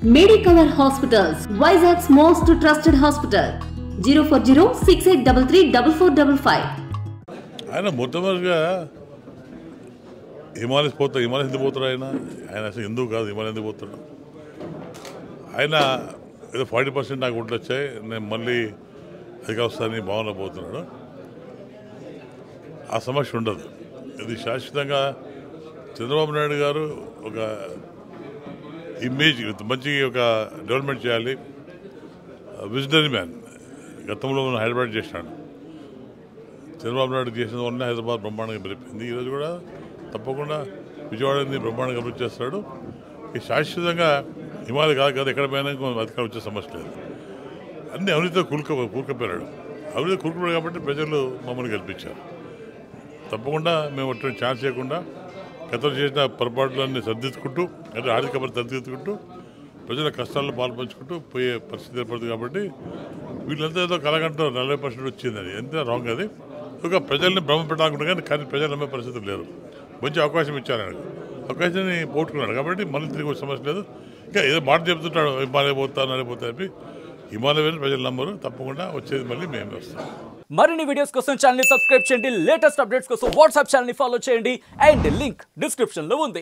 Medicover Hospitals, Vizag's most trusted hospital. 040-6833-4455. ఆయన మొట్టమొదటిగా హిమాలయస్ ఎందుకు పోతాడు ఆయన అసలు ఎందుకు కాదు హిమాలయం ఎందుకు పోతాడు ఆయన ఏదో 40% నాకు ఓట్లు వచ్చాయి నేను మళ్ళీ అధికార వస్తానని భావన పోతున్నాడు. ఆ సమస్య ఉండదు. ఇది శాశ్వతంగా చంద్రబాబు నాయుడు గారు ఒక ఇమేజ్ మంచి ఒక డెవలప్మెంట్ చేయాలి. Visionary man. గతంలో మనం హైదరాబాద్ చేసినాడు. చంద్రబాబు నాయుడు చేసిన వల్ల హైదరాబాద్ బ్రహ్మాండంగా పెరిగింది. ఈరోజు కూడా తప్పకుండా విజయవాడని బ్రహ్మాండంగా అభివృద్ధి చేస్తాడు. ఈ శాశ్వతంగా హిమాలయ కాదు ఎక్కడ పోయినా అధికారం వచ్చే సమస్య లేదు. అన్ని అవినీతితో కూరుకుపోయాడు. అవినీతి కూరుకుపోయాడు కాబట్టి ప్రజలు మమ్మల్ని గెలిపించారు. తప్పకుండా మేము అటువంటి ఛాన్స్ చేయకుండా గతంలో చేసిన పొరపాట్లన్నీ సరిదిద్దుకుంటూ అంటే ఆర్థిక పరిస్థితి సరిదిద్దుకుంటూ ప్రజల కష్టాలను పాల్పంచుకుంటూ పోయే పరిస్థితి ఏర్పడుతుంది. కాబట్టి వీళ్ళంతా ఏదో కలగంటారు 40% వచ్చిందని ఎంత రాంగ్. అది ఒక ప్రజల్ని భ్రమ పెట్టాలనుకుంటే కానీ ప్రజలు నమ్మే పరిస్థితులు లేరు. మంచి అవకాశం ఇచ్చారు ఆయనకు. అవకాశాన్ని పోగొట్టుకున్నాడు కాబట్టి మళ్ళీ తిరిగి వచ్చే సమస్య లేదు. ఇంకా ఏదో మాట చెప్తుంటాడు హిమాలయ పోతాను అని హిమాలయ వెళ్ళి ప్రజలు నమ్మరు. తప్పకుండా వచ్చేది మళ్ళీ మేము వస్తాం. మరిన్ని వీడియోస్ కోసం ఛానల్ ని సబ్స్క్రైబ్ చేయండి. లేటెస్ట్ అప్డేట్స్ కోసం వాట్సాప్ ఛానల్ ని ఫాలో చేయండి. అండ్ లింక్ డిస్క్రిప్షన్ లో ఉంది.